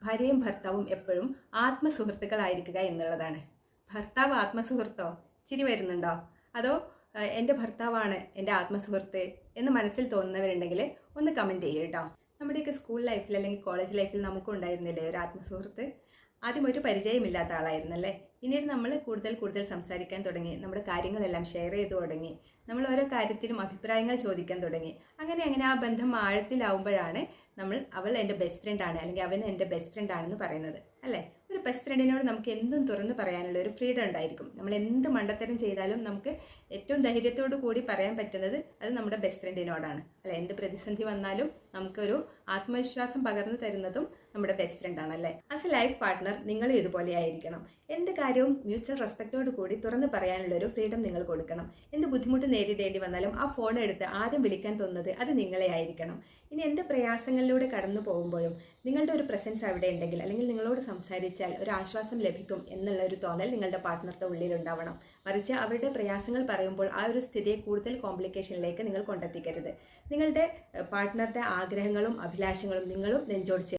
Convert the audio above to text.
ഭാര്യയും ഭർത്താവും എപ്പോഴും ആത്മസുഹൃത്തുക്കളായിരിക്കുക എന്നുള്ളതാണ്. ഭർത്താവ് ആത്മസുഹൃത്തോ? ചിരി വരുന്നുണ്ടോ? അതോ എൻ്റെ ഭർത്താവാണ് എൻ്റെ ആത്മസുഹൃത്ത് എന്ന് മനസ്സിൽ തോന്നുന്നവരുണ്ടെങ്കിൽ ഒന്ന് കമൻറ്റ് ചെയ്യുക കേട്ടോ. നമ്മുടെയൊക്കെ സ്കൂൾ ലൈഫിൽ അല്ലെങ്കിൽ കോളേജ് ലൈഫിൽ നമുക്കും ഉണ്ടായിരുന്നില്ലേ ഒരു ആത്മസുഹൃത്ത്? ആദ്യം ഒരു പരിചയമില്ലാത്ത ആളായിരുന്നല്ലേ. പിന്നീട് നമ്മൾ കൂടുതൽ സംസാരിക്കാൻ തുടങ്ങി, നമ്മുടെ കാര്യങ്ങളെല്ലാം ഷെയർ ചെയ്തു തുടങ്ങി, നമ്മൾ ഓരോ കാര്യത്തിലും അഭിപ്രായങ്ങൾ ചോദിക്കാൻ തുടങ്ങി. അങ്ങനെ ആ ബന്ധം ആഴത്തിലാവുമ്പോഴാണ് അവൾ എൻ്റെ ബെസ്റ്റ് ഫ്രണ്ട് ആണ് അല്ലെങ്കിൽ അവൻ എൻ്റെ ബെസ്റ്റ് ഫ്രണ്ട് ആണെന്ന് പറയുന്നത് അല്ലേ. ഒരു ബെസ്റ്റ് ഫ്രണ്ടിനോട് നമുക്ക് എന്തും തുറന്ന് പറയാനുള്ള ഒരു ഫ്രീഡം ഉണ്ടായിരിക്കും. നമ്മൾ എന്ത് മണ്ടത്തരം ചെയ്താലും നമുക്ക് ഏറ്റവും ധൈര്യത്തോടു കൂടി പറയാൻ പറ്റുന്നത് അത് നമ്മുടെ ബെസ്റ്റ് ഫ്രണ്ടിനോടാണ് അല്ലെ. എന്ത് പ്രതിസന്ധി വന്നാലും നമുക്കൊരു ആത്മവിശ്വാസം പകർന്നു തരുന്നതും നമ്മുടെ ബെസ്റ്റ് ഫ്രണ്ട് ആണല്ലേ. ആസ് എ ലൈഫ് പാർട്ട്ണർ നിങ്ങൾ ഇതുപോലെ ആയിരിക്കണം. എന്ത് കാര്യവും മ്യൂച്വൽ റെസ്പെക്റ്റോട് കൂടി തുറന്ന് പറയാനുള്ള ഒരു ഫ്രീഡം നിങ്ങൾ കൊടുക്കണം. എന്ത് ബുദ്ധിമുട്ട് നേരിടേണ്ടി വന്നാലും ആ ഫോൺ എടുത്ത് ആദ്യം വിളിക്കാൻ തോന്നുന്നത് അത് നിങ്ങളെ ആയിരിക്കണം. ഇനി എന്ത് പ്രയാസങ്ങളിലൂടെ കടന്നു പോകുമ്പോഴും നിങ്ങളുടെ ഒരു പ്രസൻസ് അവിടെ ഉണ്ടെങ്കിൽ അല്ലെങ്കിൽ നിങ്ങളോട് സംസാരിച്ചാൽ ഒരു ആശ്വാസം ലഭിക്കും എന്നുള്ള ഒരു തോന്നൽ നിങ്ങളുടെ പാർട്ട്ണറുടെ ഉള്ളിൽ ഉണ്ടാവണം. മറിച്ച് അവരുടെ പ്രയാസങ്ങൾ പറയുമ്പോൾ ആ ഒരു സ്ഥിതിയെ കൂടുതൽ കോംപ്ലിക്കേഷനിലേക്ക് നിങ്ങൾ കൊണ്ടെത്തിക്കരുത്. നിങ്ങളുടെ പാർട്ട്ണറുടെ ആഗ്രഹങ്ങളും അഭിലാഷങ്ങളും നിങ്ങളും നെഞ്ചോട്